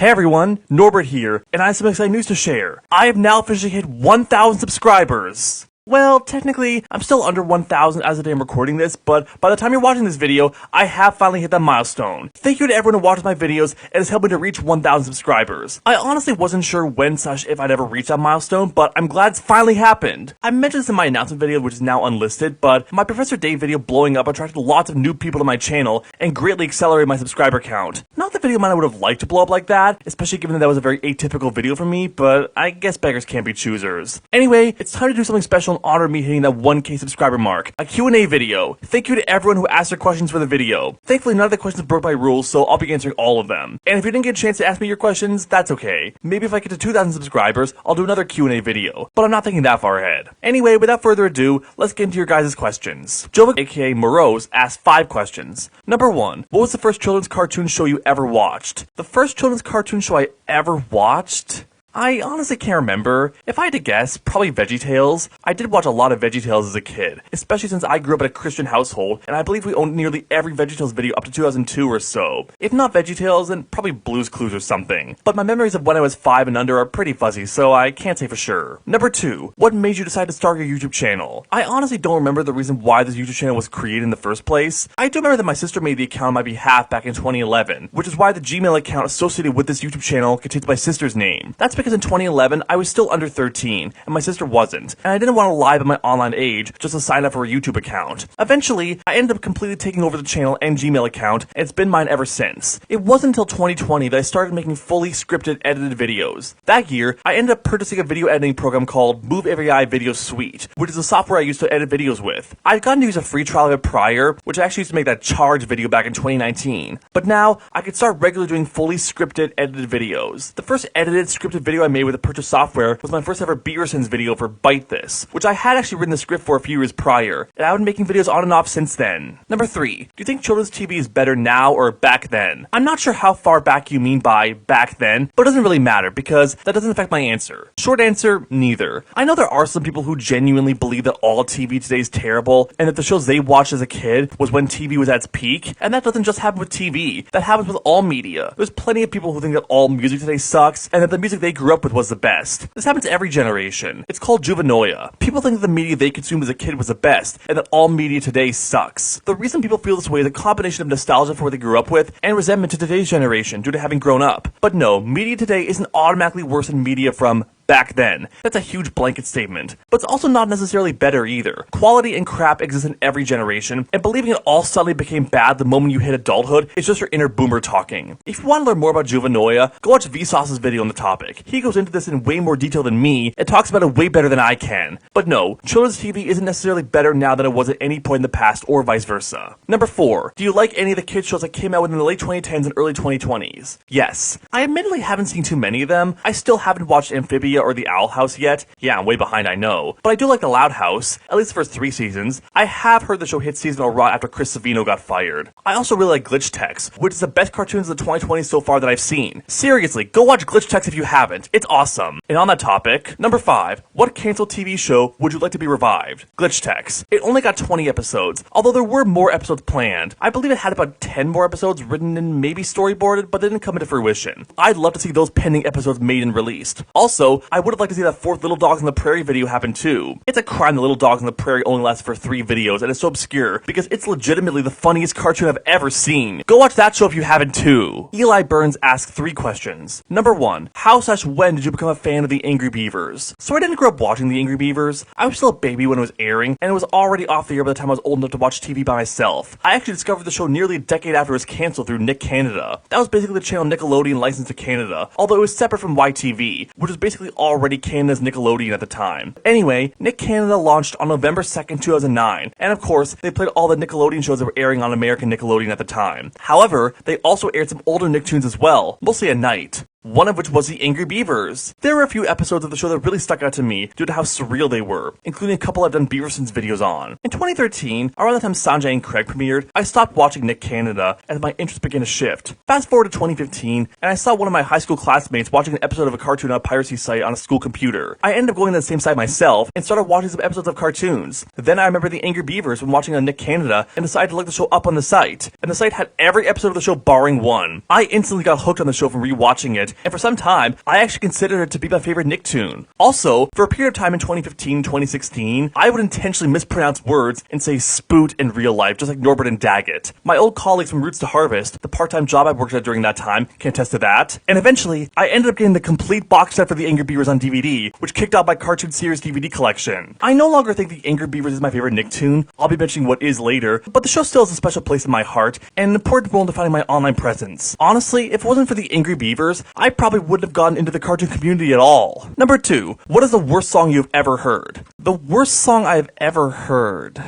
Hey everyone, Norbert here, and I have some exciting news to share. I have now officially hit 1,000 subscribers! Well, technically, I'm still under 1,000 as of the day I'm recording this, but by the time you're watching this video, I have finally hit that milestone. Thank you to everyone who watches my videos and has helped me to reach 1,000 subscribers. I honestly wasn't sure when/if I'd ever reach that milestone, but I'm glad it's finally happened. I mentioned this in my announcement video, which is now unlisted, but my Professor Dave video blowing up attracted lots of new people to my channel and greatly accelerated my subscriber count. Not the video mine I would have liked to blow up like that, especially given that was a very atypical video for me, but I guess beggars can't be choosers. Anyway, it's time to do something special and honor me hitting that 1K subscriber mark. A Q&A video. Thank you to everyone who asked their questions for the video. Thankfully, none of the questions broke my rules, so I'll be answering all of them. And if you didn't get a chance to ask me your questions, that's okay. Maybe if I get to 2,000 subscribers, I'll do another Q&A video. But I'm not thinking that far ahead. Anyway, without further ado, let's get into your guys' questions. Jovic, aka Morose, asked 5 questions. Number 1. What was the first children's cartoon show you ever watched? The first children's cartoon show I ever watched? I honestly can't remember. If I had to guess, probably VeggieTales. I did watch a lot of VeggieTales as a kid, especially since I grew up in a Christian household, and I believe we owned nearly every VeggieTales video up to 2002 or so. If not VeggieTales, then probably Blue's Clues or something. But my memories of when I was 5 and under are pretty fuzzy, so I can't say for sure. Number 2. What made you decide to start your YouTube channel? I honestly don't remember the reason why this YouTube channel was created in the first place. I do remember that my sister made the account on my behalf back in 2011, which is why the Gmail account associated with this YouTube channel contains my sister's name. That's because in 2011, I was still under 13, and my sister wasn't, and I didn't want to lie about my online age just to sign up for a YouTube account. Eventually, I ended up completely taking over the channel and Gmail account, and it's been mine ever since. It wasn't until 2020 that I started making fully scripted, edited videos. That year, I ended up purchasing a video editing program called Move Every Eye Video Suite, which is the software I used to edit videos with. I'd gotten to use a free trial of it prior, which I actually used to make that charge video back in 2019. But now, I could start regularly doing fully scripted, edited videos. The first edited, scripted video I made with the purchased software was my first ever Beaversons video for Bite This, which I had actually written the script for a few years prior, and I've been making videos on and off since then. Number 3. Do you think children's TV is better now or back then? I'm not sure how far back you mean by back then, but it doesn't really matter because that doesn't affect my answer. Short answer, neither. I know there are some people who genuinely believe that all TV today is terrible, and that the shows they watched as a kid was when TV was at its peak, and that doesn't just happen with TV. That happens with all media. There's plenty of people who think that all music today sucks, and that the music they grew up with was the best. This happens every generation. It's called juvenoia. People think that the media they consumed as a kid was the best, and that all media today sucks. The reason people feel this way is a combination of nostalgia for what they grew up with, and resentment to today's generation due to having grown up. But no, media today isn't automatically worse than media from back then. That's a huge blanket statement. But it's also not necessarily better either. Quality and crap exist in every generation, and believing it all suddenly became bad the moment you hit adulthood is just your inner boomer talking. If you want to learn more about juvenoia, go watch Vsauce's video on the topic. He goes into this in way more detail than me, and talks about it way better than I can. But no, children's TV isn't necessarily better now than it was at any point in the past, or vice versa. Number 4. Do you like any of the kids shows that came out within the late 2010s and early 2020s? Yes. I admittedly haven't seen too many of them. I still haven't watched Amphibia or The Owl House yet. Yeah, I'm way behind, I know. But I do like The Loud House, at least the first 3 seasons. I have heard the show hit seasonal rot after Chris Savino got fired. I also really like Glitch Techs, which is the best cartoons of the 2020s so far that I've seen. Seriously, go watch Glitch Techs if you haven't. It's awesome. And on that topic, number 5, what canceled TV show would you like to be revived? Glitch Techs. It only got 20 episodes, although there were more episodes planned. I believe it had about 10 more episodes written and maybe storyboarded, but they didn't come into fruition. I'd love to see those pending episodes made and released. Also, I would have liked to see that 4th Little Dogs on the Prairie video happen too. It's a crime that Little Dogs on the Prairie only lasts for 3 videos, and it's so obscure because it's legitimately the funniest cartoon I've ever seen. Go watch that show if you haven't too. Eli Burns asked 3 questions. Number 1, how/when did you become a fan of the Angry Beavers? So I didn't grow up watching the Angry Beavers. I was still a baby when it was airing, and it was already off the air by the time I was old enough to watch TV by myself. I actually discovered the show nearly a decade after it was canceled through Nick Canada. That was basically the channel Nickelodeon licensed to Canada, although it was separate from YTV, which was basically already Canada's Nickelodeon at the time. Anyway, Nick Canada launched on November 2nd, 2009, and of course, they played all the Nickelodeon shows that were airing on American Nickelodeon at the time. However, they also aired some older Nicktoons as well, mostly at night. One of which was the Angry Beavers. There were a few episodes of the show that really stuck out to me due to how surreal they were, including a couple I've done Beaversons videos on. In 2013, around the time Sanjay and Craig premiered, I stopped watching Nick Canada as my interest began to shift. Fast forward to 2015, and I saw one of my high school classmates watching an episode of a cartoon on a piracy site on a school computer. I ended up going to the same site myself and started watching some episodes of cartoons. Then I remember the Angry Beavers when watching on Nick Canada and decided to look the show up on the site. And the site had every episode of the show barring one. I instantly got hooked on the show from rewatching it, favorite, and for some time, I actually considered it to be my favorite Nicktoon. Also, for a period of time in 2015-2016, I would intentionally mispronounce words and say spoot in real life, just like Norbert and Daggett. My old colleagues from Roots to Harvest, the part-time job I worked at during that time, can attest to that. And eventually, I ended up getting the complete box set for the Angry Beavers on DVD, which kicked off my cartoon series DVD collection. I no longer think the Angry Beavers is my favorite Nicktoon. I'll be mentioning what is later, but the show still has a special place in my heart and an important role in defining my online presence. Honestly, if it wasn't for the Angry Beavers, I probably wouldn't have gotten into the cartoon community at all. Number 2, what is the worst song you've ever heard? The worst song I've ever heard.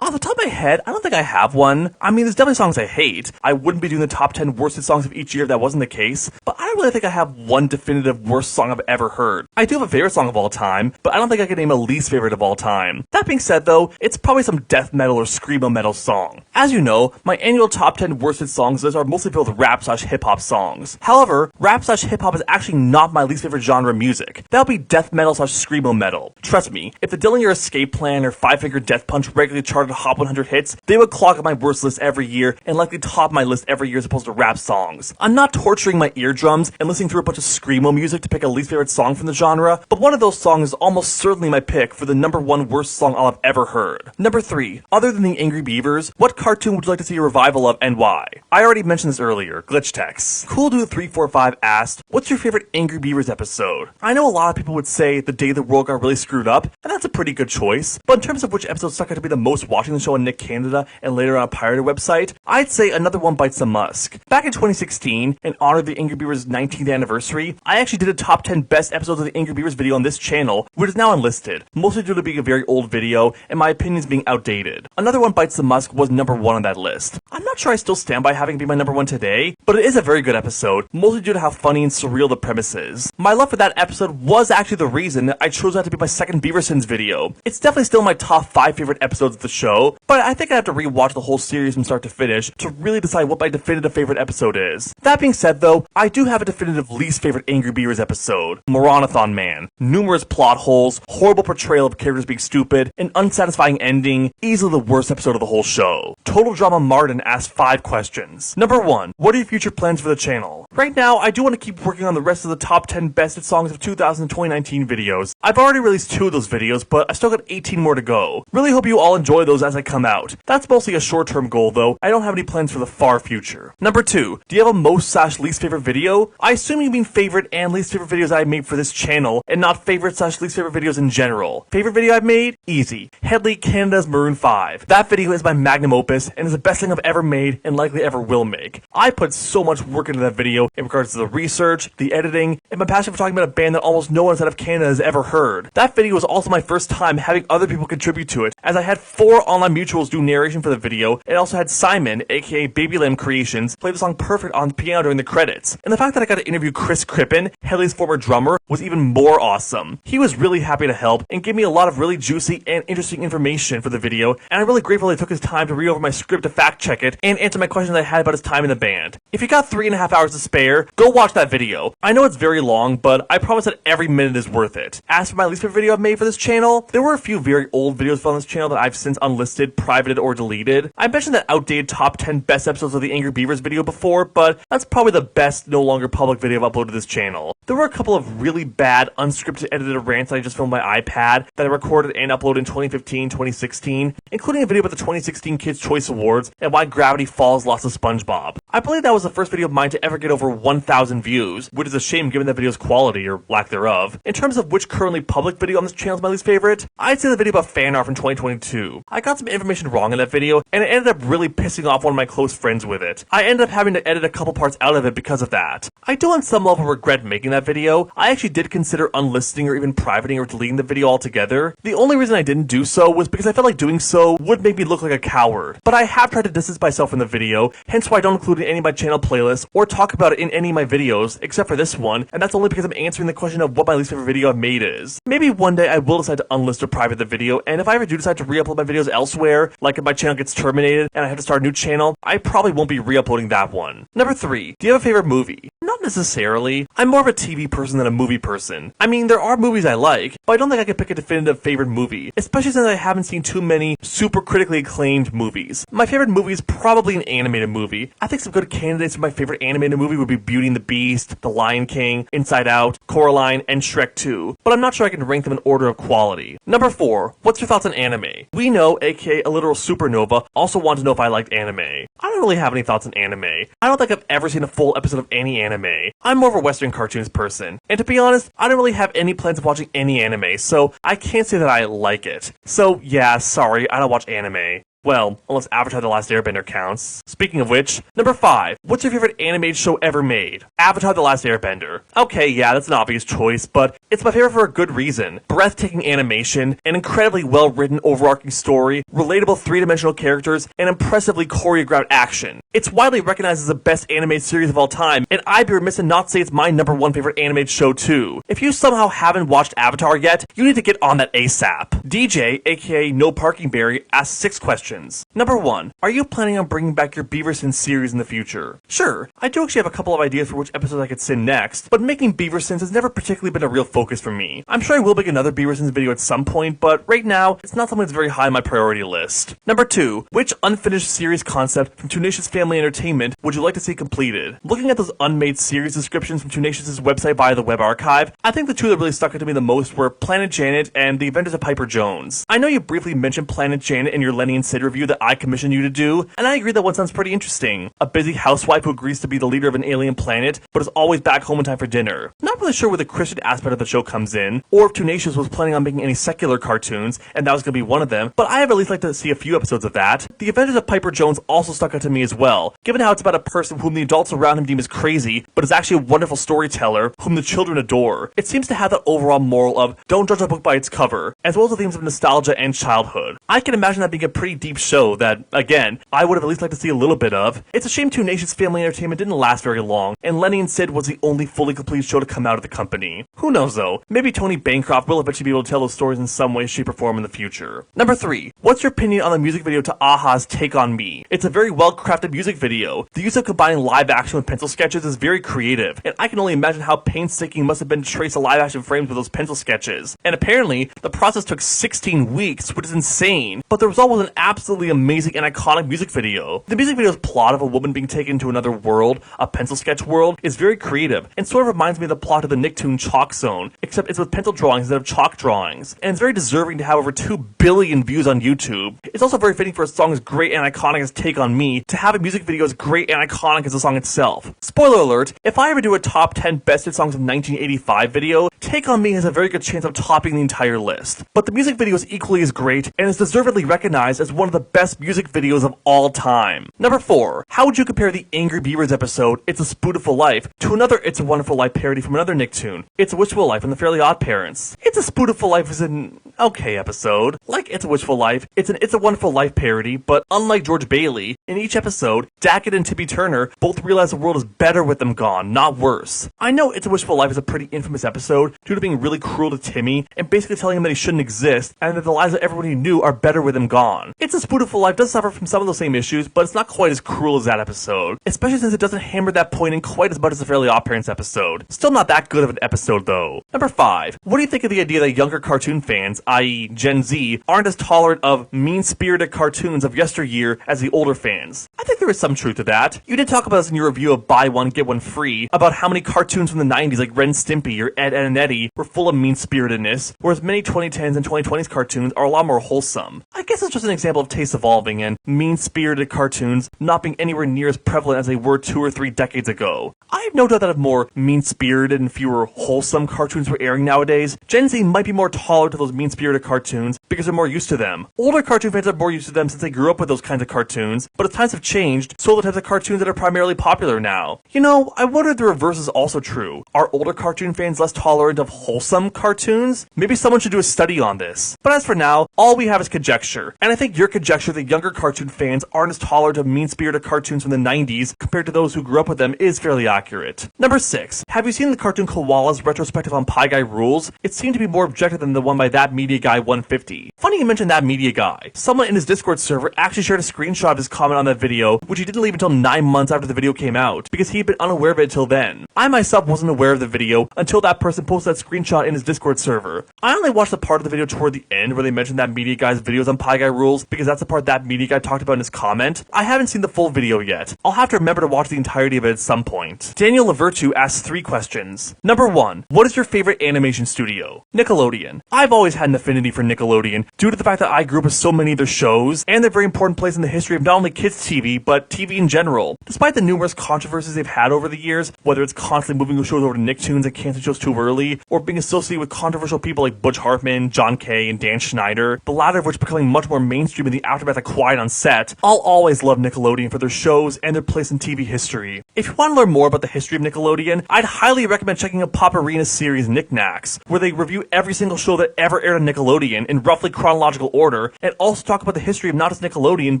Off the top of my head, I don't think I have one. I mean, there's definitely songs I hate. I wouldn't be doing the top 10 worst songs of each year if that wasn't the case, but I don't really think I have one definitive worst song I've ever heard. I do have a favorite song of all time, but I don't think I can name a least favorite of all time. That being said though, it's probably some death metal or screamo metal song. As you know, my annual top 10 worst songs lists are mostly filled with rap/hip-hop songs. However, rap/hip-hop is actually not my least favorite genre of music. That would be death metal/screamo metal. Trust me, if the Dillinger Escape Plan or Five Finger Death Punch regularly charted Hot 100 hits, they would clog up my worst list every year and likely top my list every year as opposed to rap songs. I'm not torturing my eardrums and listening through a bunch of screamo music to pick a least favorite song from the genre, but one of those songs is almost certainly my pick for the number 1 worst song I'll have ever heard. Number 3, other than the Angry Beavers, what cartoon would you like to see a revival of and why? I already mentioned this earlier, Glitchtex. CoolDude345 asked, what's your favorite Angry Beavers episode? I know a lot of people would say The Day the World Got Really Screwed Up, and that's a pretty good choice, but in terms of which episode stuck out to be the most watching the show on Nick Canada and later on a pirated website, I'd say Another One Bites the Musk. Back in 2016, in honor of the Angry Beavers' 19th anniversary, I actually did a top 10 best episodes of the Angry Beavers video on this channel, which is now unlisted, mostly due to being a very old video and my opinions being outdated. Another One Bites the Musk was number 1 on that list. I'm not sure I still stand by having it be my number 1 today, but it is a very good episode, mostly due to how funny and surreal the premise is. My love for that episode was actually the reason I chose that to be my second Beaversons video. It's definitely still my top 5 favorite episodes of the show, but I think I have to rewatch the whole series from start to finish to really decide what my definitive favorite episode is. That being said though, I do have a definitive least favorite Angry Beavers episode, Moranathon Man. Numerous plot holes, horrible portrayal of characters being stupid, an unsatisfying ending, easily the worst episode of the whole show. Total Drama Martin asked 5 questions. Number 1, what are your future plans for the channel? Right now, I do want to keep working on the rest of the top 10 best songs of 2019 videos. I've already released 2 of those videos, but I still got 18 more to go. Really hope you all enjoy those as they come out. That's mostly a short-term goal though, I don't have any plans for the far future. Number 2, do you have a most/least favorite video? I assume you mean favorite and least favorite videos I made for this channel, and not favorite/least favorite videos in general. Favorite video I've made? Easy. Hedley Canada's Maroon 5. That video is my magnum opus, and is the best thing I've ever made, and likely ever will make. I put so much work into that video in regards to the research, the editing, and my passion for talking about a band that almost no one outside of Canada has ever heard. That video was also my first time having other people contribute to it, as I had 4 online mutuals do narration for the video, and also had Simon, aka Baby Lamb Creations, play the song Perfect on the piano during the credits. And the fact that I got to interview Chris Crippen, Hedley's former drummer, was even more awesome. He was really happy to help, and gave me a lot of really juicy and interesting information for the video, and I'm really grateful he took his time to read over my script to fact check it, and answer my questions I had about his time in the band. If you got 3.5 hours to spare, go watch that video. I know it's very long, but I promise that every minute is worth it. As for my least favorite video I've made for this channel, there were a few very old videos on this channel that I've since unlisted, privated, or deleted. I mentioned that outdated top 10 best episodes of the Angry Beavers video before, but that's probably the best no longer public video I've uploaded to this channel. There were a couple of really bad, unscripted edited rants that I just filmed on my iPad that I recorded and uploaded in 2015, 2016, including a video about the 2016 Kids' Choice Awards and why Gravity Falls lost to SpongeBob. I believe that was the first video of mine to ever get over 1,000 views, which is a shame given that video's quality, or lack thereof. In terms of which currently public video on this channel is my least favorite, I'd say the video about fan art from 2022. I got some information wrong in that video, and it ended up really pissing off one of my close friends with it. I ended up having to edit a couple parts out of it because of that. I do on some level regret making that video. I actually did consider unlisting or even privating or deleting the video altogether. The only reason I didn't do so was because I felt like doing so would make me look like a coward. But I have tried to distance myself from the video, hence why I don't include it in any of my channel playlists or talk about it in any of my videos, except for this one, and that's only because I'm answering the question of what my least favorite video I've made is. Maybe one day I will decide to unlist or private the video, and if I ever do decide to re-upload my videos elsewhere, like if my channel gets terminated and I have to start a new channel, I probably won't be re-uploading that one. Number 3, do you have a favorite movie? Not necessarily. I'm more of a TV person than a movie person. I mean, there are movies I like, but I don't think I could pick a definitive favorite movie, especially since I haven't seen too many super critically acclaimed movies. My favorite movie is probably an animated movie. I think some good candidates for my favorite animated movie would be Beauty and the Beast, The Lion King, Inside Out, Coraline, and Shrek 2, but I'm not sure I can rank them in order of quality. Number 4, what's your thoughts on anime? We know, aka a literal supernova, also wanted to know if I liked anime. I don't really have any thoughts on anime. I don't think I've ever seen a full episode of any anime. I'm more of a Western cartoons person, and to be honest, I don't really have any plans of watching any anime, so I can't say that I like it. So yeah, sorry, I don't watch anime. Well, unless Avatar The Last Airbender counts. Speaking of which, number 5, what's your favorite animated show ever made? Avatar The Last Airbender. Okay, yeah, that's an obvious choice, but it's my favorite for a good reason. Breathtaking animation, an incredibly well-written overarching story, relatable three-dimensional characters, and impressively choreographed action. It's widely recognized as the best animated series of all time, and I'd be remiss to not say it's my number 1 favorite animated show too. If you somehow haven't watched Avatar yet, you need to get on that ASAP. DJ, aka No Parking Barry, asks 6 questions. Number 1, are you planning on bringing back your Beaverson series in the future? Sure, I do actually have a couple of ideas for which episodes I could sin next, but making Beaversons has never particularly been a real focus for me. I'm sure I will make another Beaversons video at some point, but right now, it's not something that's very high on my priority list. Number 2, which unfinished series concept from Toonatious Family Entertainment would you like to see completed? Looking at those unmade series descriptions from Toonatious' website via the web archive, I think the two that really stuck out to me the most were Planet Janet and The Adventures of Piper Jones. I know you briefly mentioned Planet Janet in your Lenny and Sid review that I commissioned you to do, and I agree that one sounds pretty interesting. A busy housewife who agrees to be the leader of an alien planet, but is always back home in time for dinner. Not really sure where the Christian aspect of the show comes in, or if Toonatious was planning on making any secular cartoons, and that was going to be one of them, but I have at least like to see a few episodes of that. The Adventures of Piper Jones also stuck out to me as well, given how it's about a person whom the adults around him deem as crazy, but is actually a wonderful storyteller whom the children adore. It seems to have that overall moral of don't judge a book by its cover, as well as the themes of nostalgia and childhood. I can imagine that being a pretty deep show that, again, I would have at least liked to see a little bit of. It's a shame Toonatious Family Entertainment didn't last very long, and Lenny and Sid was the only fully complete show to come out of the company. Who knows though, maybe Tony Bancroft will eventually be able to tell those stories in some way, shape, or form in the future. Number 3, what's your opinion on the music video to a-ha's Take On Me? It's a very well-crafted music video. The use of combining live action with pencil sketches is very creative, and I can only imagine how painstaking it must have been to trace the live action frames with those pencil sketches. And apparently, the process took 16 weeks, which is insane, but the result was an absolutely amazing and iconic music video. The music video's plot of a woman being taken to another world, a pencil sketch world, is very creative, and sort of reminds me of the plot of the Nicktoon Chalk Zone, except it's with pencil drawings instead of chalk drawings, and it's very deserving to have over 2 billion views on YouTube. It's also very fitting for a song as great and iconic as Take On Me to have a music video as great and iconic as the song itself. Spoiler alert, if I ever do a top 10 best hit songs of 1985 video, Take On Me has a very good chance of topping the entire list. But the music video is equally as great, and is deservedly recognized as one of the best music videos of all time. Number 4, how would you compare the Angry Beavers episode, It's a Spoonful Life, to another It's a Wonderful Life parody from another Nicktoon, It's a Wishful Life and the Fairly Odd Parents? It's a Spoonful Life is an okay episode. Like It's a Wishful Life, it's an It's a Wonderful Life parody, but unlike George Bailey, in each episode, Dackett and Tippy Turner both realize the world is better with them gone, not worse. I know It's a Wishful Life is a pretty infamous episode due to being really cruel to Timmy and basically telling him that he shouldn't exist and that the lives that everybody knew are better with him gone. It's a Spoonful Life does suffer from some of those same issues, but it's not quite as cruel as that episode, especially since it doesn't hammer that point in quite as much as the Fairly Odd Parents episode. Still not that good of an episode though. Number 5, what do you think of the idea that younger cartoon fans, i.e. Gen Z, aren't as tolerant of mean-spirited cartoons of yesteryear as the older fans? I think there is some truth to that. You did talk about this in your review of Buy One, Get One Free, about how many cartoons from the 90s like Ren Stimpy or Ed, Edd and Eddy were full of mean-spiritedness, whereas many 2010s and 2020s cartoons are a lot more wholesome. I guess it's just an example of taste evolving and mean-spirited cartoons not being anywhere near as prevalent as they were 2 or 3 decades ago. I have no doubt that if more mean-spirited and fewer wholesome cartoons were airing nowadays, Gen Z might be more tolerant to those mean-spirited cartoons because they're more used to them. Older cartoon fans are more used to them since they grew up with those kinds of cartoons, but as times have changed, so are the types of cartoons that are primarily popular now. You know, I wonder if the reverse is also true. Are older cartoon fans less tolerant of wholesome cartoons? Maybe someone should do a study on this. But as for now, all we have is conjecture, and I think your conjecture that younger cartoon fans aren't as tolerant of mean-spirited cartoons from the 90s compared to those who grew up with them is fairly accurate. Number 6, have you seen the cartoon Koala's retrospective on Pie Guy Rules? It seemed to be more objective than the one by That Media Guy 150. Safety. Funny you mentioned That Media Guy. Someone in his Discord server actually shared a screenshot of his comment on that video, which he didn't leave until 9 months after the video came out, because he had been unaware of it until then. I myself wasn't aware of the video until that person posted that screenshot in his Discord server. I only watched the part of the video toward the end where they mentioned That Media Guy's videos on Pie Guy Rules, because that's the part That Media Guy talked about in his comment. I haven't seen the full video yet. I'll have to remember to watch the entirety of it at some point. Daniel Lavertu asks 3 questions. Number 1. What is your favorite animation studio? Nickelodeon. I've always had an affinity for Nickelodeon due to the fact that I grew up with so many of their shows and their very important place in the history of not only kids TV, but TV in general. Despite the numerous controversies they've had over the years, whether it's constantly moving shows over to Nicktoons and canceling shows too early, or being associated with controversial people like Butch Hartman, John Kay, and Dan Schneider, the latter of which becoming much more mainstream in the aftermath of Quiet on Set, I'll always love Nickelodeon for their shows and their place in TV history. If you want to learn more about the history of Nickelodeon, I'd highly recommend checking out Pop Arena's series Knickknacks, where they review every single show that ever aired on Nickelodeon in roughly chronological order, and also talk about the history of not just Nickelodeon,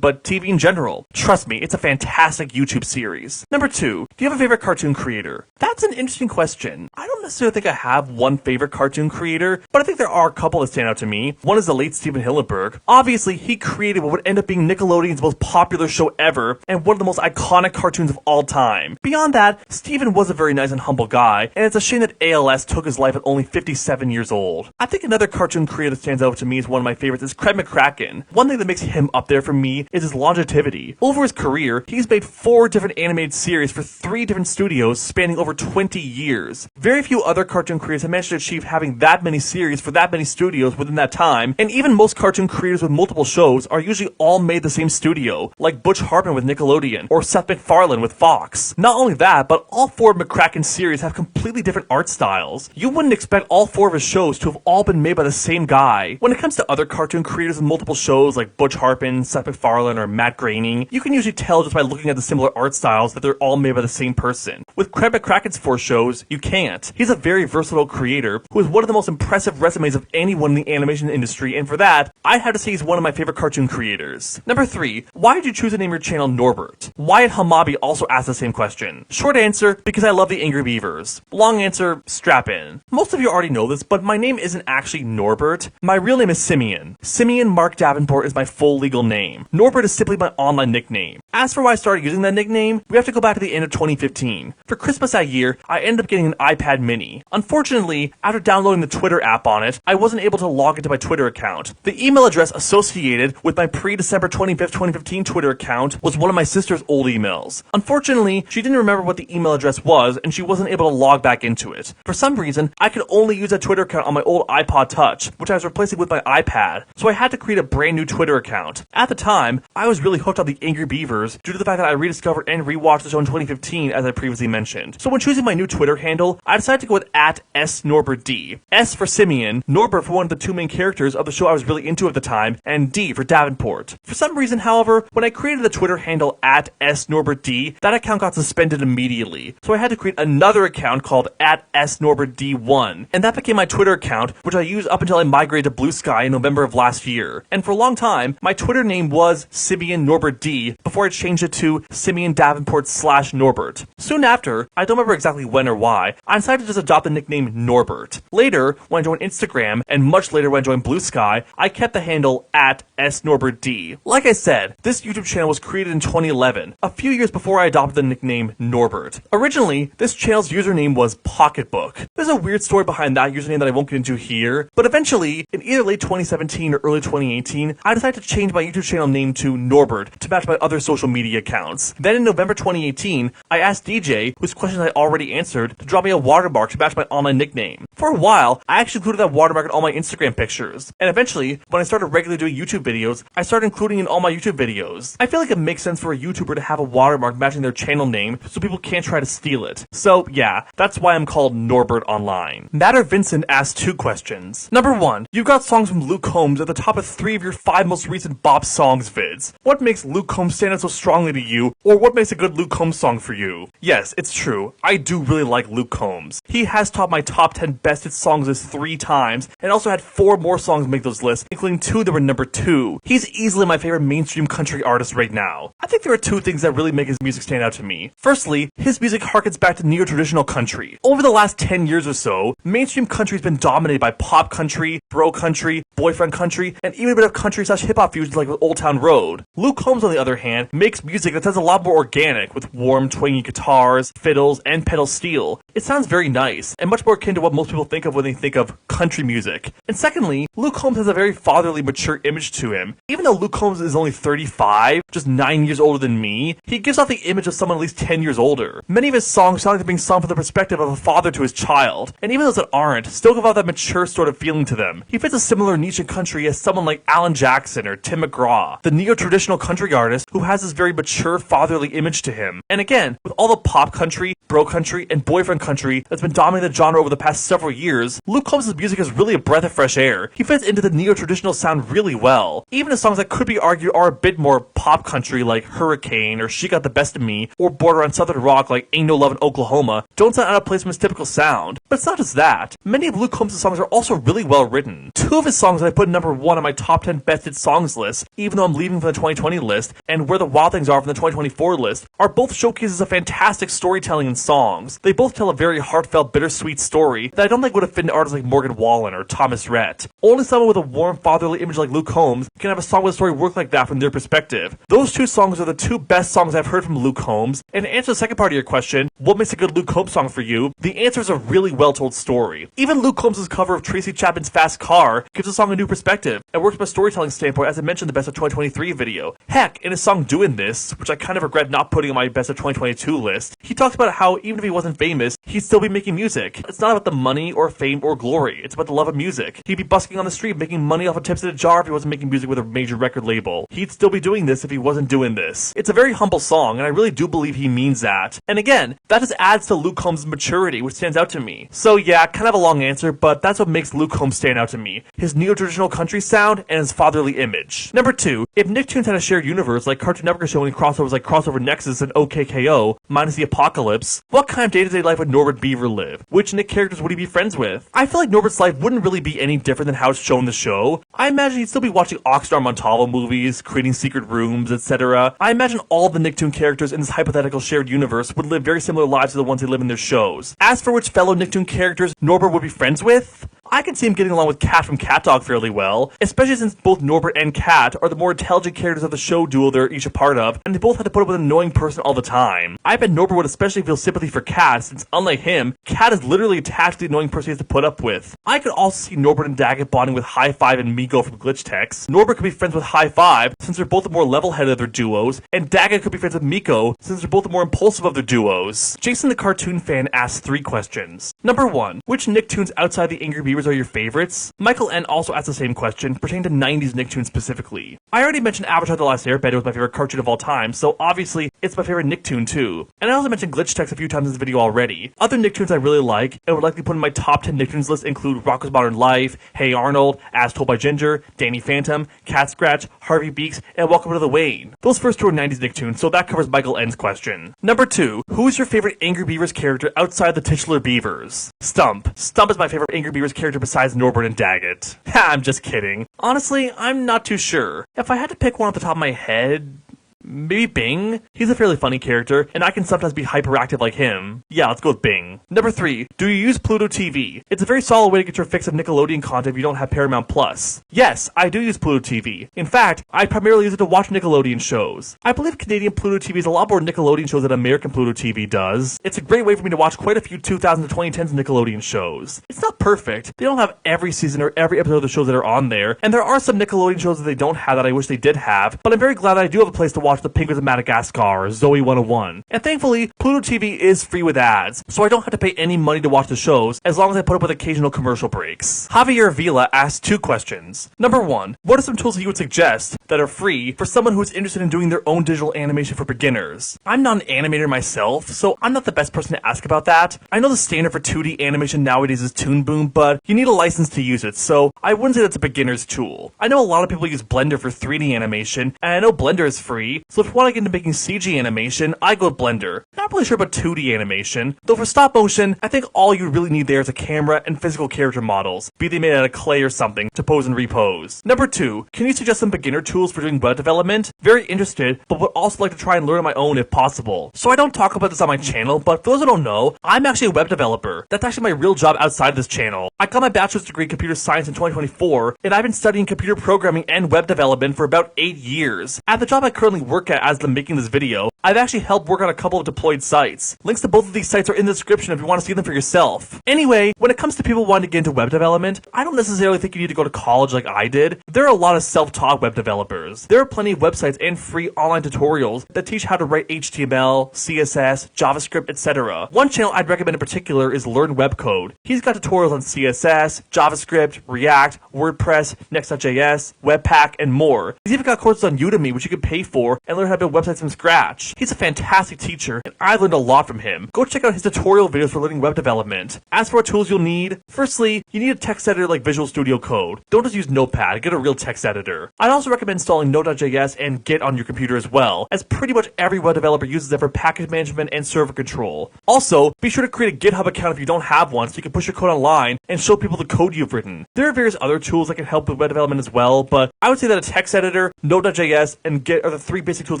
but TV in general. Trust me, it's a fantastic YouTube series. Number 2, do you have a favorite cartoon creator? That's an interesting question. I don't necessarily think I have one favorite cartoon creator, but I think there are a couple that stand out to me. One is the late Stephen Hillenburg. Obviously, he created what would end up being Nickelodeon's most popular show ever, and one of the most iconic cartoons of all time. Beyond that, Stephen was a very nice and humble guy, and it's a shame that ALS took his life at only 57 years old. I think another cartoon creator that stands out to me as one of my favorites is Craig McCracken. One thing that makes him up there for me is his longevity. Over his career, he's made 4 different animated series for 3 different studios spanning over 20 years. Very few other cartoon creators have managed to achieve having that many series for that many studios within that time, and even most cartoon creators with multiple shows are usually all made the same studio, like Butch Hartman with Nickelodeon, or Seth MacFarlane with Fox. Not only that, but all 4 of McCracken's series have completely different art styles. You wouldn't expect all 4 of his shows to have all been made by the same guy. When it comes to other cartoon creators with multiple shows like Butch Hartman, Seth MacFarlane, or Matt Groening, you can usually tell just by looking at the similar art styles that they're all made by the same person. With Craig McCracken's 4 shows, you can't. He's a very versatile creator who has one of the most impressive resumes of anyone in the animation industry, and for that, I'd have to say he's one of my favorite cartoon creators. Number 3, why did you choose to name your channel Norbert? Wyatt Hamabi also asked the same question. Short answer, because I love the Angry Beavers. Long answer, strap in. Most of you already know this, but my name isn't actually Norbert. My real name is Simeon. Simeon Mark Davenport is my full legal name. Norbert is simply my online nickname. As for why I started using that nickname, we have to go back to the end of 2015. For Christmas that year, I ended up getting an iPad mini. Unfortunately, after downloading the Twitter app on it, I wasn't able to log into my Twitter account. The email address associated with my pre-December 25th, 2015 Twitter account was one of my sister's old emails. Unfortunately, she didn't remember what the email address was, and she wasn't able to log back into it. For some reason, I could only use that Twitter account on my old iPod Touch, which I was replacing with my iPad, so I had to create a brand new Twitter account. At the time, I was really hooked on the Angry Beavers due to the fact that I rediscovered and rewatched the show in 2015, as I previously mentioned. So when choosing my new Twitter handle, I decided to go with @SNorbertD. S for Simeon, Norbert for one of the 2 main characters of the show I was really into at the time, and D for Davenport. For some reason, however, when I created the Twitter handle @SNorbertD, that account got suspended immediately. So I had to create another account called @SNorbertD1, and that became my Twitter account, which I used up until I migrated to Blue Sky in November of last year. And for a long time, my Twitter name was Simeon Norbert D before I changed it to Simeon Davenport /Norbert. Soon after, I don't remember exactly when or why, I decided to just adopt the nickname Norbert. Later, when I joined Instagram, and much later when I joined Blue Sky, I kept the handle @SNorbertD. Like I said, this YouTube channel was created in 2011, a few years before I adopted the nickname Norbert. Originally, this channel's username was Pocketbook. There's a weird story behind that username that I won't get into here, but eventually, in either late 2017 or early 2018, I decided to change my YouTube channel name to Norbert to match my other social media accounts. Then in November 2018, I asked DJ, whose questions I already answered, to draw me a watermark to match my online nickname. For a while, I actually included that watermark in all my Instagram pictures, and eventually, when I started regularly doing YouTube videos, I started including it in all my YouTube videos. I feel like it makes sense for a YouTuber to have a watermark matching their channel name so people can't try to steal it. So yeah, that's why I'm called Norbert online. Matter Vincent asked 2 questions. Number 1, you've got songs from Luke Combs at the top of 3 of your 5 most recent Bop Songs vids. What makes Luke Combs stand out so strongly to you, or what makes a good Luke Combs song for you? Yes, it's true. I do really like Luke Combs. he has topped my top 10 best hit songs list 3 times, and also had 4 more songs make those lists, including 2 that were number 2. He's easily my favorite mainstream country artist right now. I think there are 2 things that really make his music stand out to me. Firstly, his music harkens back to neo-traditional country. Over the last 10 years or so, mainstream country has been dominated by pop country, bro country, boyfriend country, and even a bit of country/hip-hop fusions like with Old Town Road. Luke Combs, on the other hand, makes music that sounds a lot more organic, with warm, twangy guitars, fiddles, and pedal steel. It sounds very nice, and much more akin to what most people think of when they think of country music. And secondly, Luke Combs has a very fatherly, mature image to him. Even though Luke Combs is only 35, just 9 years older than me, he gives off the image of someone at least 10 years older. Many of his songs sound like they're being sung from the perspective of a father to his child, and even those that aren't still give off that mature sort of feeling to them. He fits a similar niche in country as someone like Alan Jackson or Tim McGraw, the neo-traditional country artist who has this very mature, fatherly image to him. And again, with all the pop country, bro country, and boyfriend country that's been dominating the genre over the past several years, Luke Combs' music is really a breath of fresh air. He fits into the neo-traditional sound really well. Even his songs that could be argued are a bit more pop country like Hurricane or She Got the Best of Me, or border on southern rock like Ain't No Love in Oklahoma, don't sound out of place from his typical sound. But it's not just that. Many of Luke Combs' songs are also really well written. 2 of his songs that I put number 1 on my top 10 best hit songs list, even though I'm leaving from the 2020 list, and Where the Wild Things Are from the 2024 list, are both showcases of fantastic storytelling in songs. They both tell a very heartfelt, bittersweet story that I don't think would have fit into artists like Morgan Wallen or Thomas Rhett. Only someone with a warm, fatherly image like Luke Combs can have a song with a story work like that from their perspective. Those 2 songs are the 2 best songs I've heard from Luke Combs, and to answer the second part of your question, what makes a good Luke Combs song for you, the answer is a really well-told story. Even Luke Combs' cover of Tracy Chapman's Fast Car gives the song a new perspective, and works from a storytelling standpoint, as I mentioned in the Best of 2023 video. Heck, in his song Doing This, which I kind of regret not putting on my Best of 2022 list, he talks about how even if he wasn't famous, he'd still be making music. It's not about the money or fame or glory, it's about the love of music. He'd be busking on the street making money off of tips in a jar if he wasn't making music with a major record label. He'd still be doing this if he wasn't doing this. It's a very humble song, and I really do believe he means that. And again, that just adds to Luke Combs' maturity, which stands out to me. So yeah, kind of a long answer, but that's what makes Luke Combs stand out to me. His neo-traditional country sound and his fatherly image. Number 2, if Nicktoons had a shared universe like Cartoon Network showing crossovers like Crossover Nexus and OKKO, minus the apocalypse, what kind of day-to-day life would Norbert Beaver live? Which Nick characters would he be friends with? I feel like Norbert's life wouldn't really be any different than how it's shown in the show. I imagine he'd still be watching Oxnard Montalvo movies, creating secret rooms, etc. I imagine all the Nicktoon characters in this hypothetical shared universe would live very similar lives to the ones they live in their shows. As for which fellow Nicktoon characters Norbert would be friends with, I can see him getting along with Cat from Cat Dog fairly well, especially since both Norbert and Cat are the more intelligent characters of the show duo they're each a part of, and they both had to put up with an annoying person all the time. I bet Norbert would especially feel sympathy for Cat, since unlike him, Cat is literally attached to the annoying person he has to put up with. I could also see Norbert and Daggett bonding with High Five and Miko from Glitch Tex. Norbert could be friends with High Five, since they're both the more level-headed of their duos, and Daggett could be friends with Miko, since they're both the more impulsive of their duos. Jason the Cartoon Fan asks 3 questions. Number 1, which Nicktoons outside the Angry Beavers are your favorites? Michael N. also asked the same question, pertaining to 90s Nicktoons specifically. I already mentioned Avatar The Last Airbender was my favorite cartoon of all time, so obviously it's my favorite Nicktoon too. And I also mentioned Glitch Tex a few times in this video already. Other Nicktoons I really like, and would likely put in my top 10 Nicktoons list include Rocko's Modern Life, Hey Arnold, As Told by Ginger, Danny Phantom, Cat Scratch, Harvey Beaks, and Welcome to the Wayne. Those first 2 are 90s Nicktoons, so that covers Michael N's question. Number 2, who is your favorite Angry Beavers character outside the titular Beavers? Stump. Stump is my favorite Angry Beavers character besides Norbert and Daggett. Ha, I'm just kidding. Honestly, I'm not too sure. If I had to pick one off the top of my head, maybe Bing? He's a fairly funny character, and I can sometimes be hyperactive like him. Yeah, let's go with Bing. Number 3, do you use Pluto TV? It's a very solid way to get your fix of Nickelodeon content if you don't have Paramount Plus. Yes, I do use Pluto TV. In fact, I primarily use it to watch Nickelodeon shows. I believe Canadian Pluto TV is a lot more Nickelodeon shows than American Pluto TV does. It's a great way for me to watch quite a few 2000s to 2010s Nickelodeon shows. It's not perfect. They don't have every season or every episode of the shows that are on there, and there are some Nickelodeon shows that they don't have that I wish they did have, but I'm very glad that I do have a place to watch The Penguins of Madagascar or Zoe 101. And thankfully, Pluto TV is free with ads, so I don't have to pay any money to watch the shows, as long as I put up with occasional commercial breaks. Javier Vila asked 2 questions. Number 1, what are some tools that you would suggest that are free for someone who is interested in doing their own digital animation for beginners? I'm not an animator myself, so I'm not the best person to ask about that. I know the standard for 2D animation nowadays is Toon Boom, but you need a license to use it, so I wouldn't say that's a beginner's tool. I know a lot of people use Blender for 3D animation, and I know Blender is free, so if you want to get into making CG animation, I go with Blender. Not really sure about 2D animation, though for stop motion, I think all you really need there is a camera and physical character models, be they made out of clay or something, to pose and repose. Number 2, can you suggest some beginner tools for doing web development? Very interested, but would also like to try and learn on my own if possible. So I don't talk about this on my channel, but for those who don't know, I'm actually a web developer. That's actually my real job outside of this channel. I got my bachelor's degree in computer science in 2024, and I've been studying computer programming and web development for about 8 years. At the job I currently work at as I'm making this video, I've actually helped work on a couple of deployed sites. Links to both of these sites are in the description if you want to see them for yourself. Anyway, when it comes to people wanting to get into web development, I don't necessarily think you need to go to college like I did. There are a lot of self-taught web developers. There are plenty of websites and free online tutorials that teach how to write HTML, CSS, JavaScript, etc. One channel I'd recommend in particular is Learn Web Code. He's got tutorials on CSS, JavaScript, React, WordPress, Next.js, Webpack, and more. He's even got courses on Udemy which you can pay for and learn how to build websites from scratch. He's a fantastic teacher, and I've learned a lot from him. Go check out his tutorial videos for learning web development. As for what tools you'll need, firstly, you need a text editor like Visual Studio Code. Don't just use Notepad, get a real text editor. I'd also recommend installing Node.js and Git on your computer as well, as pretty much every web developer uses them for package management and server control. Also, be sure to create a GitHub account if you don't have one so you can push your code online and show people the code you've written. There are various other tools that can help with web development as well, but I would say that a text editor, Node.js, and Git are the 3 basic tools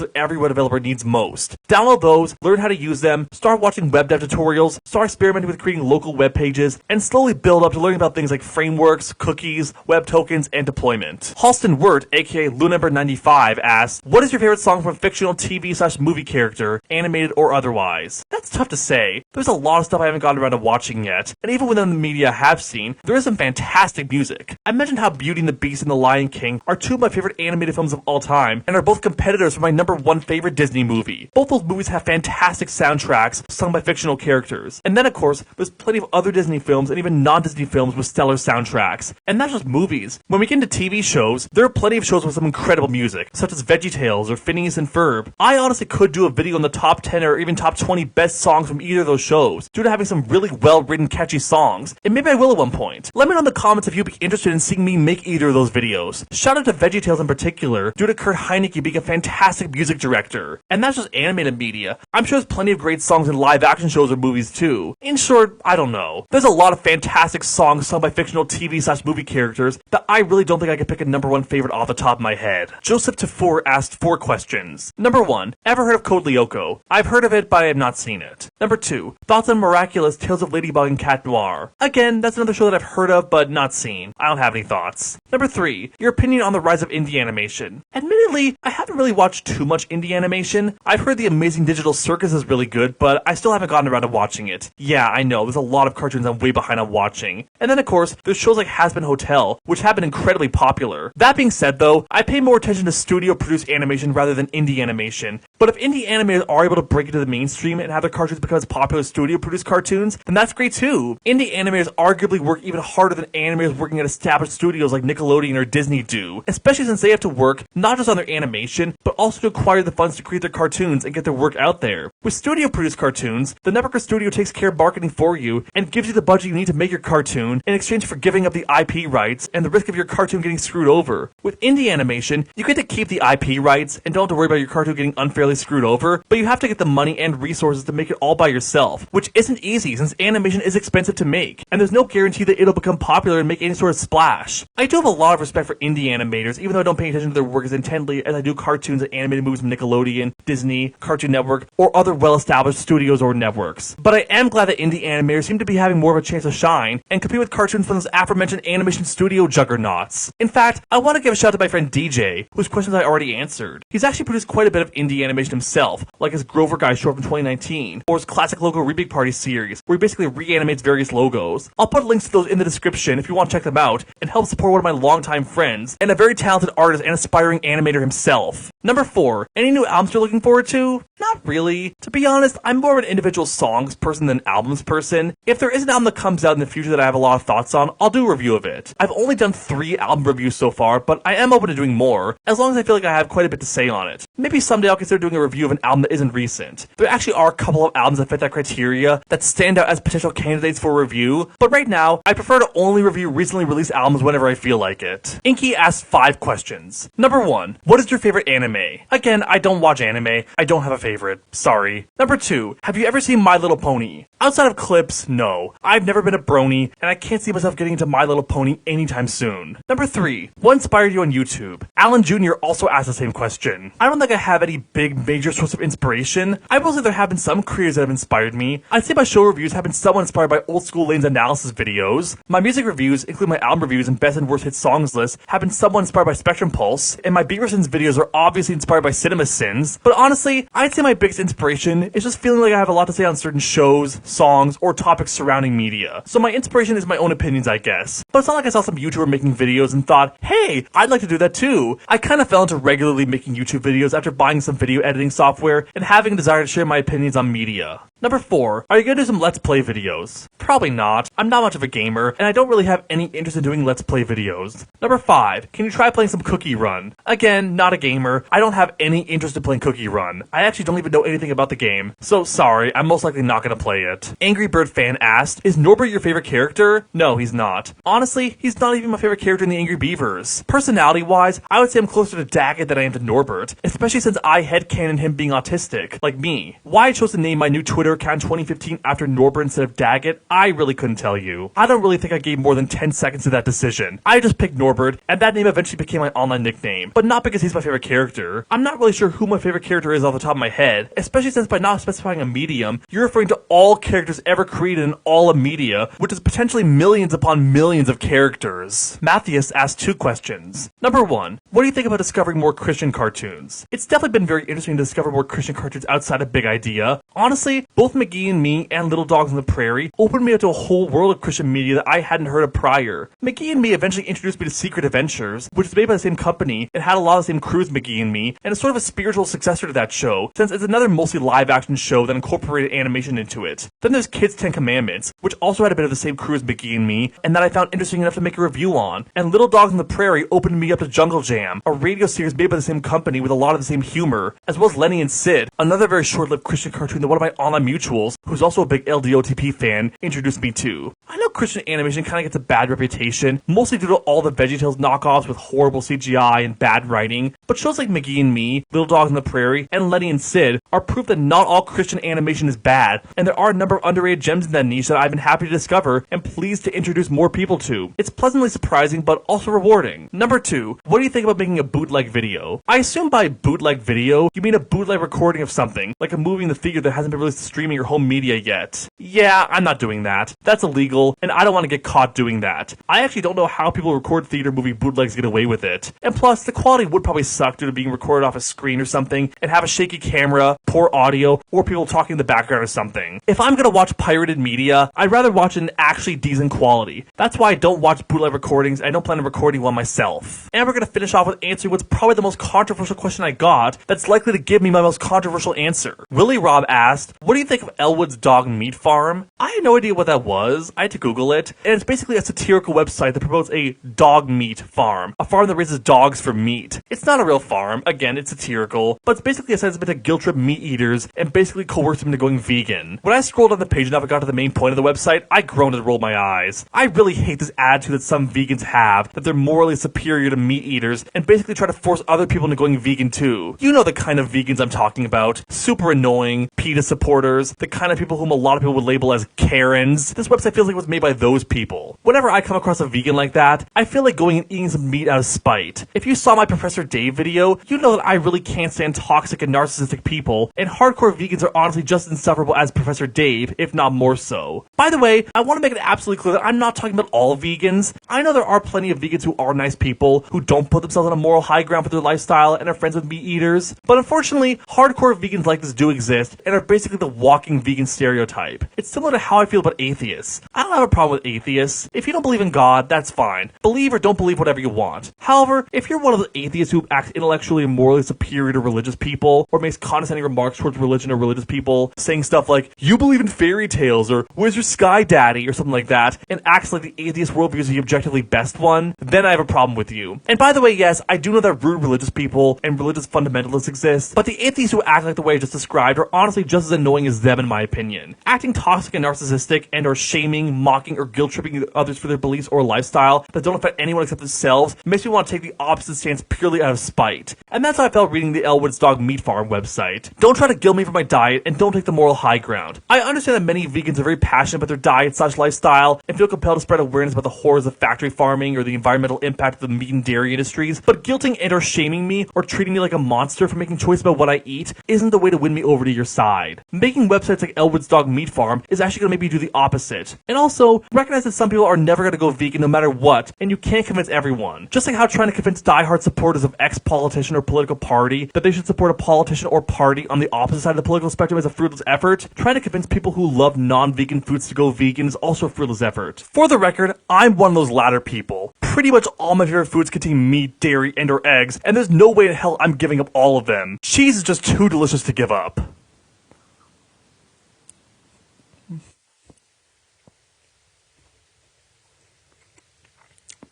that every web developer needs most. Download those, learn how to use them, start watching web dev tutorials, start experimenting with creating local web pages, and slowly build up to learning about things like frameworks, cookies, web tokens, and deployment. Halston Wirt, aka Lunumber95, asked, what is your favorite song from a fictional TV/movie character, animated or otherwise? That's tough to say. There's a lot of stuff I haven't gotten around to watching yet, and even within the media I have seen, there is some fantastic music. I mentioned how Beauty and the Beast and The Lion King are 2 of my favorite animated films of all time, and are both competitors for my number 1 favorite Disney movie. Both those movies have fantastic soundtracks sung by fictional characters. And then of course, there's plenty of other Disney films and even non-Disney films with stellar soundtracks. And not just movies. When we get into TV shows, there are plenty of shows with some incredible music, such as VeggieTales or Phineas and Ferb. I honestly could do a video on the top 10 or even top 20 best songs from either of those shows, due to having some really well-written catchy songs. And maybe I will at one point. Let me know in the comments if you'd be interested in seeing me make either of those videos. Shout out to VeggieTales in particular, due to Kurt Heineke being a fantastic music director. And that's just animated media. I'm sure there's plenty of great songs in live action shows or movies too. In short, I don't know. There's a lot of fantastic songs sung by fictional TV/movie characters that I really don't think I could pick a number 1 favorite off the top of my head. Joseph Tafur asked 4 questions. Number 1, ever heard of Code Lyoko? I've heard of it, but I have not seen it. Number 2, thoughts on Miraculous Tales of Ladybug and Cat Noir? Again, that's another show that I've heard of, but not seen. I don't have any thoughts. Number 3, your opinion on the rise of indie animation. Admittedly, I haven't really watched too much indie animation. I've heard The Amazing Digital Circus is really good, but I still haven't gotten around to watching it. Yeah, I know, there's a lot of cartoons I'm way behind on watching. And then of course, there's shows like Hazbin Hotel, which have been incredibly popular. That being said though, I pay more attention to studio-produced animation rather than indie animation. But if indie animators are able to break into the mainstream and have their cartoons become as popular as studio-produced cartoons, then that's great too. Indie animators arguably work even harder than animators working at established studios like Nickelodeon or Disney do, especially since they have to work not just on their animation, but also to acquire the funds to create their cartoons and get their work out there. With studio-produced cartoons, the network or studio takes care of marketing for you and gives you the budget you need to make your cartoon in exchange for giving up the IP rights and the risk of your cartoon getting screwed over. With indie animation, you get to keep the IP rights and don't have to worry about your cartoon getting unfairly screwed over, but you have to get the money and resources to make it all by yourself, which isn't easy since animation is expensive to make, and there's no guarantee that it'll become popular and make any sort of splash. I do have a lot of respect for indie animators, even though I don't pay attention to their work as intently as I do cartoons and animated movies from Nickelodeon, Disney, Cartoon Network, or other well-established studios or networks. But I am glad that indie animators seem to be having more of a chance to shine and compete with cartoons from those aforementioned animation studio juggernauts. In fact, I want to give a shout out to my friend DJ, whose questions I already answered. He's actually produced quite a bit of indie animation himself, like his Grover Guy short from 2019, or his classic logo Remake Party series, where he basically reanimates various logos. I'll put links to those in the description if you want to check them out and help support one of my longtime friends and a very talented artist and aspiring animator himself. Number 4, any new albums you're looking forward to? Not really. To be honest, I'm more of an individual songs person than albums person. If there is an album that comes out in the future that I have a lot of thoughts on, I'll do a review of it. I've only done 3 album reviews so far, but I am open to doing more, as long as I feel like I have quite a bit to say on it. Maybe someday I'll consider doing a review of an album that isn't recent. There actually are a couple of albums that fit that criteria that stand out as potential candidates for review, but right now, I prefer to only review recently released albums whenever I feel like it. Inky asked 5 questions. Number 1, what is your favorite anime? anime. Again, I don't watch anime. I don't have a favorite. Sorry. Number 2, have you ever seen My Little Pony? Outside of clips, no. I've never been a brony, and I can't see myself getting into My Little Pony anytime soon. Number 3, what inspired you on YouTube? Alan Jr. also asked the same question. I don't think I have any big major source of inspiration. I will say there have been some creators that have inspired me. I'd say my show reviews have been somewhat inspired by Old School Lane's analysis videos. My music reviews, including my album reviews and best and worst hit songs lists, have been somewhat inspired by Spectrum Pulse, and my Beaversons videos are obviously inspired by Cinema Sins. But honestly, I'd say my biggest inspiration is just feeling like I have a lot to say on certain shows, songs, or topics surrounding media. So my inspiration is my own opinions, I guess. But it's not like I saw some YouTuber making videos and thought, hey, I'd like to do that too. I kind of fell into regularly making YouTube videos after buying some video editing software and having a desire to share my opinions on media. Number 4, are you gonna do some Let's Play videos? Probably not. I'm not much of a gamer, and I don't really have any interest in doing Let's Play videos. Number 5, can you try playing some Cookie Run? Again, not a gamer. I don't have any interest in playing Cookie Run. I actually don't even know anything about the game, so sorry, I'm most likely not gonna play it. Angry Bird Fan asked, is Norbert your favorite character? No, he's not. Honestly, he's not even my favorite character in the Angry Beavers. Personality-wise, I would say I'm closer to Daggett than I am to Norbert, especially since I headcanon him being autistic, like me. Why I chose to name my new Twitter account in 2015 after Norbert instead of Daggett, I really couldn't tell you. I don't really think I gave more than 10 seconds to that decision. I just picked Norbert, and that name eventually became my online nickname, but not because he's my favorite character. I'm not really sure who my favorite character is off the top of my head, especially since by not specifying a medium, you're referring to all characters ever created in all of media, which is potentially millions upon millions of characters. Matthias asked 2 questions. Number 1, what do you think about discovering more Christian cartoons? It's definitely been very interesting to discover more Christian cartoons outside of Big Idea. Honestly, both McGee and Me and Little Dogs on the Prairie opened me up to a whole world of Christian media that I hadn't heard of prior. McGee and Me eventually introduced me to Secret Adventures, which is made by the same company and had a lot of the same crew as McGee and Me, and is sort of a spiritual successor to that show, since it's another mostly live-action show that incorporated animation into it. Then there's Kids 10 Commandments, which also had a bit of the same crew as McGee and Me, and that I found interesting enough to make a review on. And Little Dogs on the Prairie opened me up to Jungle Jam, a radio series made by the same company with a lot of the same humor, as well as Lenny and Sid, another very short-lived Christian cartoon that one of my online mutuals, who's also a big LDOTP fan, introduced me to. I know Christian animation kind of gets a bad reputation, mostly due to all the VeggieTales knockoffs with horrible CGI and bad writing, but shows like McGee and Me, Little Dogs on the Prairie, and Lenny and Sid are proof that not all Christian animation is bad, and there are a number of underrated gems in that niche that I've been happy to discover and pleased to introduce more people to. It's pleasantly surprising, but also rewarding. Number 2, what do you think about making a bootleg video? I assume by bootleg video, you mean a bootleg recording of something, like a movie in the theater that hasn't been released to streaming or home media yet. Yeah, I'm not doing that. That's illegal, and I don't want to get caught doing that. I actually don't know how people record theater movie bootlegs get away with it. And plus, the quality would probably suck due to being recorded off a screen or something, and have a shaky camera, poor audio, or people talking in the background or something. If I'm gonna watch pirated media, I'd rather watch it in actually decent quality. That's why I don't watch bootleg recordings, and I don't plan on recording one myself. And we're gonna finish off with answering what's probably the most controversial question I got that's likely to give me my most controversial answer. Willie Rob asked, what do you think of Elwood's Dog Meat Farm? I had no idea what that was. I had to Google it, and it's basically a satirical website that promotes a dog meat farm, a farm that raises dogs for meat. It's not a real farm, again, it's satirical, but it's basically a site that's meant to guilt trip meat eaters and basically coerce them into going vegan. When I scrolled on the page enough and got to the main point of the website, I groaned and rolled my eyes. I really hate this attitude that some vegans have, that they're morally superior to meat eaters, and basically try to force other people into going vegan too. You know the kind of vegans I'm talking about. Super annoying, PETA supporters, the kind of people whom a lot of people would label as Karens. This website feels like it was made by those people. Whenever I come across a vegan like that, I feel like going and eating some meat out of spite. If you saw my Professor Dave video, you know that I really can't stand toxic and narcissistic people, and hardcore vegans are honestly just as insufferable as Professor Dave, if not more so. By the way, I want to make it absolutely clear that I'm not talking about all vegans. I know there are plenty of vegans who are nice people, who don't put themselves on a moral high ground for their lifestyle and are friends with meat eaters, but unfortunately, hardcore vegans like this do exist, and are basically the walking vegan stereotype. It's similar to how I feel about atheists. I don't have a problem with atheists. If you don't believe in God, that's fine. Believe or don't believe whatever you want. However, if you're one of the atheists who acts intellectually and morally superior to religious people, or makes condescending remarks towards religion or religious people, saying stuff like, you believe in fairy tales, or where's your sky daddy, or something like that, and acts like the atheist worldview is the objectively best one, then I have a problem with you. And by the way, yes, I do know that rude religious people and religious fundamentalists exist, but the atheists who act like the way I just described are honestly just as annoying as them in my opinion. Acting toxic and narcissistic and or shaming, bullying, mocking, or guilt-tripping others for their beliefs or lifestyle that don't affect anyone except themselves makes me want to take the opposite stance purely out of spite. And that's how I felt reading the Elwood's Dog Meat Farm website. Don't try to guilt me for my diet, and don't take the moral high ground. I understand that many vegans are very passionate about their diet/lifestyle and feel compelled to spread awareness about the horrors of factory farming or the environmental impact of the meat and dairy industries, but guilting and or shaming me or treating me like a monster for making choices about what I eat isn't the way to win me over to your side. Making websites like Elwood's Dog Meat Farm is actually going to make me do the opposite. And also, recognize that some people are never going to go vegan no matter what, and you can't convince everyone. Just like how trying to convince diehard supporters of X politician or political party that they should support a politician or party on the opposite side of the political spectrum is a fruitless effort, trying to convince people who love non-vegan foods to go vegan is also a fruitless effort. For the record, I'm one of those latter people. Pretty much all my favorite foods contain meat, dairy, and or eggs, and there's no way in hell I'm giving up all of them. Cheese is just too delicious to give up.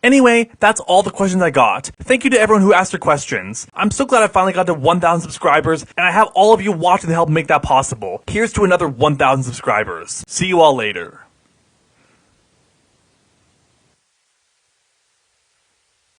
Anyway, that's all the questions I got. Thank you to everyone who asked their questions. I'm so glad I finally got to 1,000 subscribers, and I have all of you watching to help make that possible. Here's to another 1,000 subscribers. See you all later.